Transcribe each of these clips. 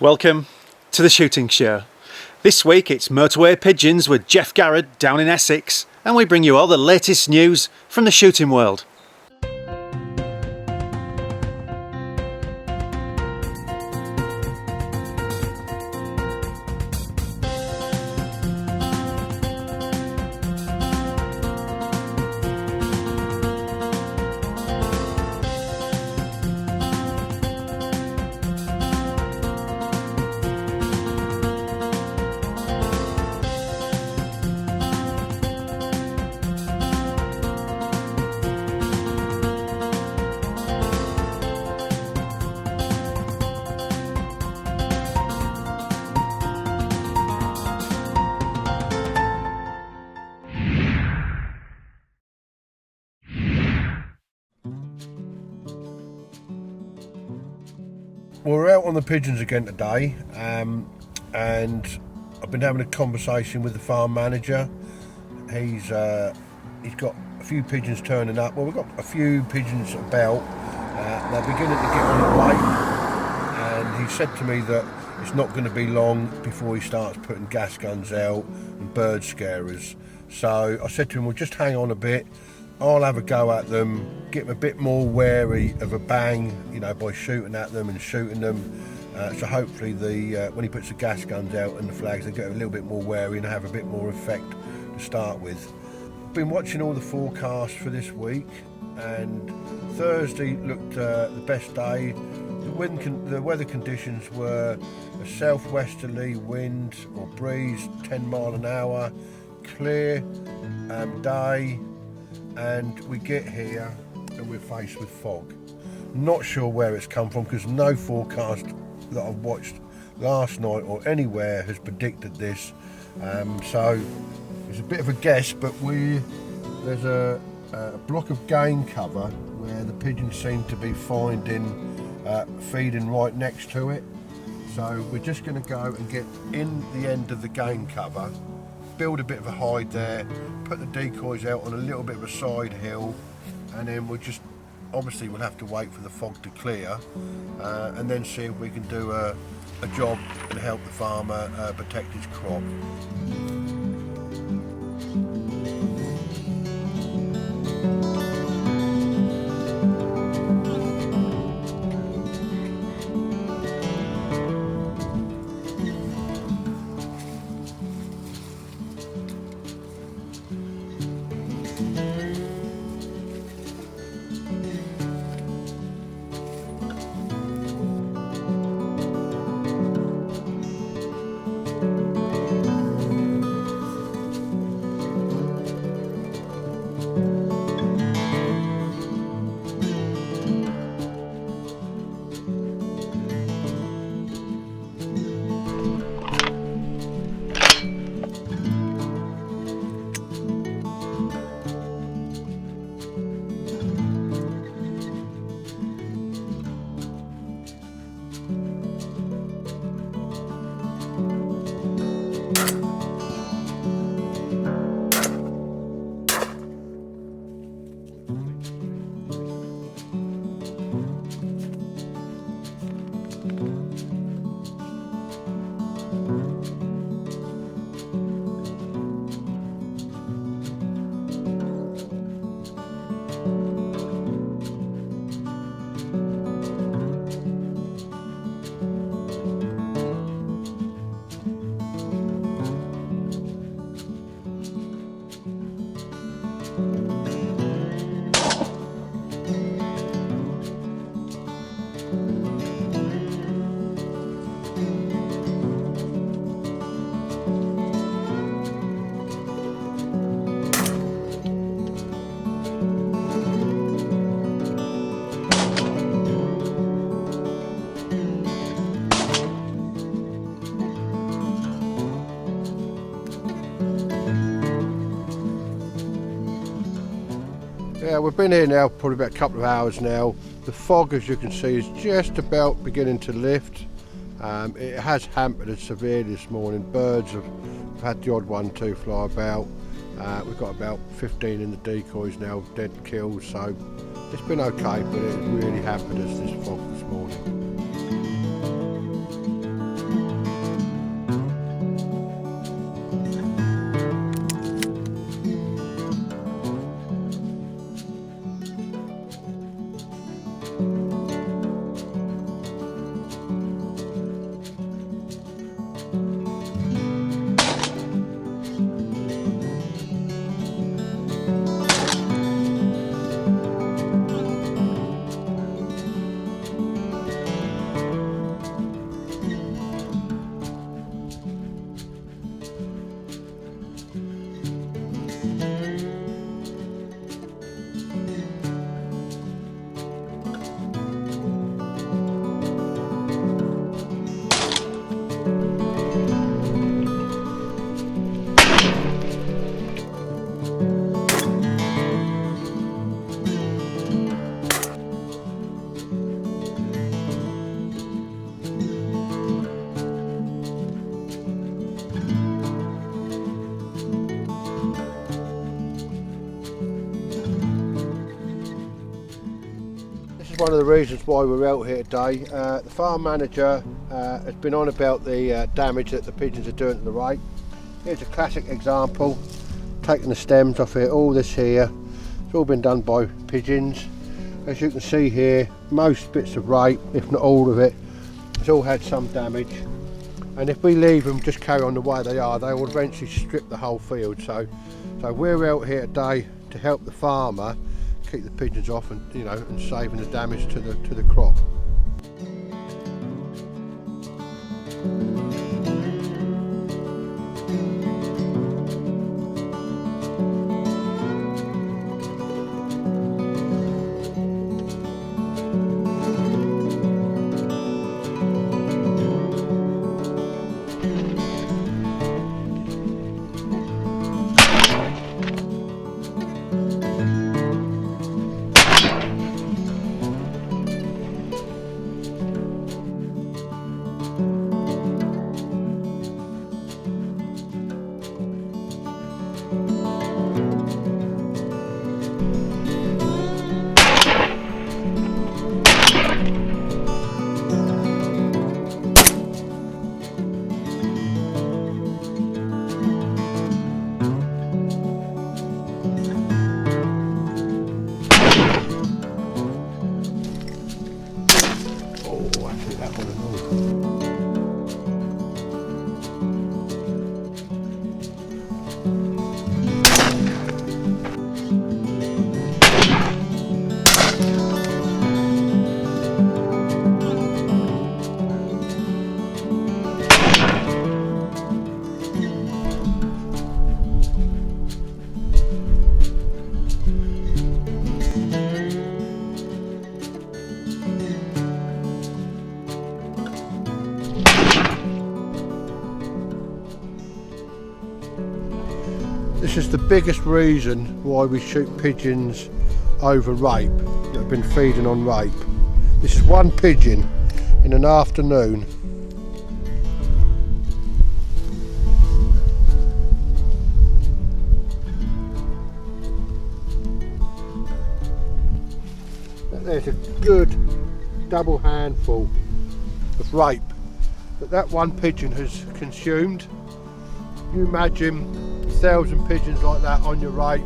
Welcome to the shooting show. This week it's motorway pigeons with Geoff Garrod down in Essex, and we bring you all the latest news from the shooting world. We're out on the pigeons again today, and I've been having a conversation with the farm manager. He's got a few pigeons turning up. Well, we've got a few pigeons about. They're beginning to get on the way, and he said to me that it's not going to be long before he starts putting gas guns out and bird scarers. So I said to him, well, just hang on a bit. I'll have a go at them, get them a bit more wary of a bang, you know, by shooting at them and shooting them. So hopefully when he puts the gas guns out and the flags, they get a little bit more wary and have a bit more effect to start with. I've been watching all the forecasts for this week, and Thursday looked the best day. The weather conditions were a southwesterly wind or breeze, 10 mile an hour, clear day. And we get here and we're faced with fog. Not sure where it's come from, because no forecast that I've watched last night or anywhere has predicted this. So it's a bit of a guess, but there's a block of game cover where the pigeons seem to be feeding right next to it. So we're just going to go and get in the end of the game cover, build a bit of a hide there, put the decoys out on a little bit of a side hill, and then we'll have to wait for the fog to clear, and then see if we can do a job and help the farmer protect his crop. Yeah, we've been here now probably about a couple of hours now. The fog, as you can see, is just about beginning to lift. It has hampered us severely this morning. Birds have had the odd one, two fly about. We've got about 15 in the decoys now, dead killed, so it's been okay, but it really hampered us, this fog this morning. one of the reasons why we're out here today. The farm manager has been on about the damage that the pigeons are doing to the rape. Here's a classic example, taking the stems off here. All this here, it's all been done by pigeons. As you can see here, most bits of rape, if not all of it, it's all had some damage. And if we leave them just carry on the way they are, they will eventually strip the whole field. So we're out here today to help the farmer keep the pigeons off and and saving the damage to the crop. This is the biggest reason why we shoot pigeons over rape that have been feeding on rape. This is one pigeon in an afternoon. There's a good double handful of rape that one pigeon has consumed. You imagine 1,000 pigeons like that on your rape,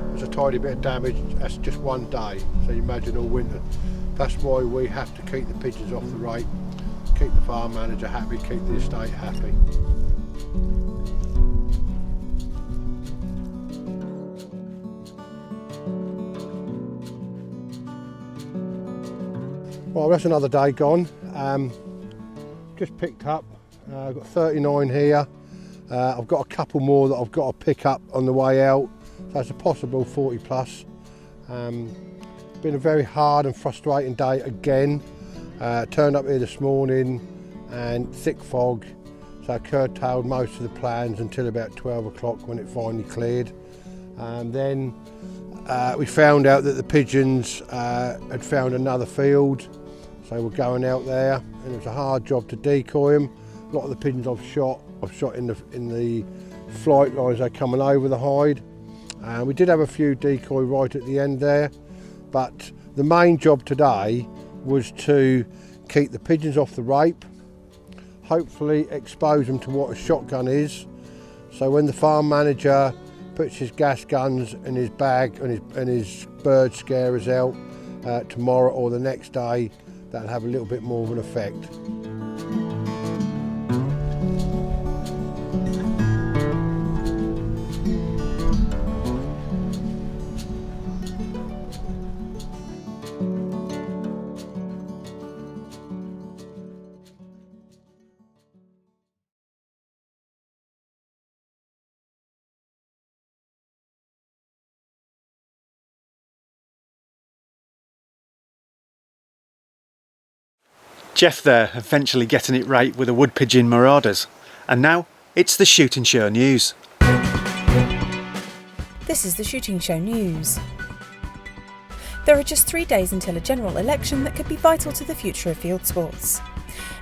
there's a tiny bit of damage. That's just one day, so you imagine all winter. That's why we have to keep the pigeons off the rape, keep the farm manager happy, keep the estate happy. Well, that's another day gone. Just picked up, I've got 39 here. I've got a couple more that I've got to pick up on the way out, so it's a possible 40 plus. Been a very hard and frustrating day again. Turned up here this morning and thick fog, so I curtailed most of the plans until about 12 o'clock when it finally cleared. Then we found out that the pigeons had found another field, so we're going out there, and it was a hard job to decoy them. A lot of the pigeons I've shot in the flight lines they're coming over the hide. We did have a few decoy right at the end there, but the main job today was to keep the pigeons off the rape, hopefully expose them to what a shotgun is, so when the farm manager puts his gas guns in his bag and his bird scarers out tomorrow or the next day, that'll have a little bit more of an effect. Geoff there, eventually getting it right with the wood pigeon marauders. And now, it's the Shooting Show news. This is the Shooting Show news. There are just 3 days until a general election that could be vital to the future of field sports.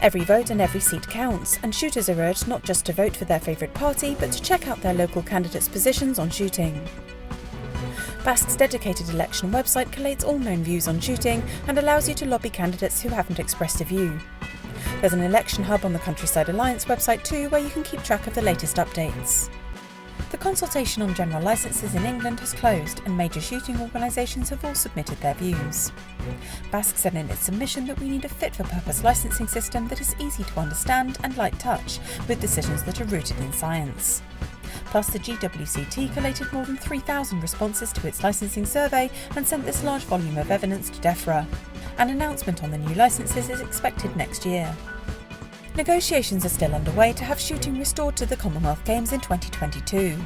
Every vote and every seat counts, and shooters are urged not just to vote for their favourite party, but to check out their local candidates' positions on shooting. BASC's dedicated election website collates all known views on shooting and allows you to lobby candidates who haven't expressed a view. There's an election hub on the Countryside Alliance website too, where you can keep track of the latest updates. The consultation on general licences in England has closed, and major shooting organisations have all submitted their views. BASC said in its submission that we need a fit-for-purpose licensing system that is easy to understand and light touch, with decisions that are rooted in science. Plus, the GWCT collated more than 3,000 responses to its licensing survey and sent this large volume of evidence to DEFRA. An announcement on the new licences is expected next year. Negotiations are still underway to have shooting restored to the Commonwealth Games in 2022.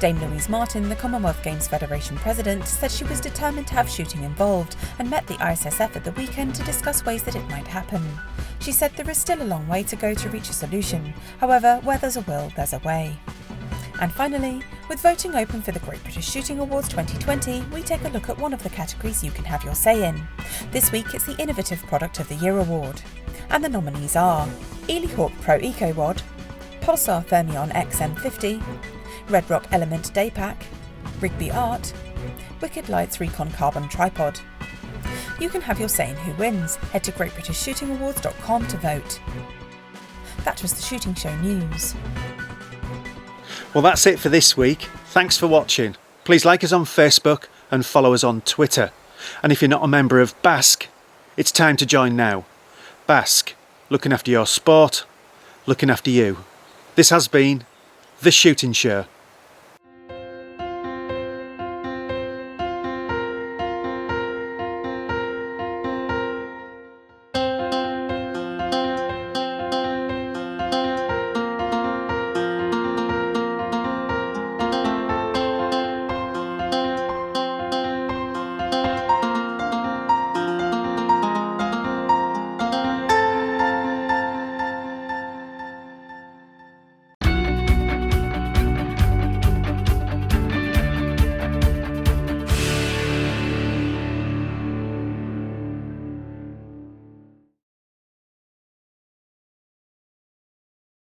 Dame Louise Martin, the Commonwealth Games Federation president, said she was determined to have shooting involved and met the ISSF at the weekend to discuss ways that it might happen. She said there is still a long way to go to reach a solution. However, where there's a will, there's a way. And finally, with voting open for the Great British Shooting Awards 2020, we take a look at one of the categories you can have your say in. This week it's the Innovative Product of the Year award. And the nominees are ELEY Hawk Pro Eco Rod, Pulsar Thermion XM50, Red Rock Element Day Pack, Rigby Art, Wicked Lights REKON Carbon Tripod. You can have your say in who wins. Head to greatbritishshootingawards.com to vote. That was the Shooting Show news. Well, that's it for this week. Thanks for watching. Please like us on Facebook and follow us on Twitter. And if you're not a member of BASC, it's time to join now. BASC, looking after your sport, looking after you. This has been The Shooting Show.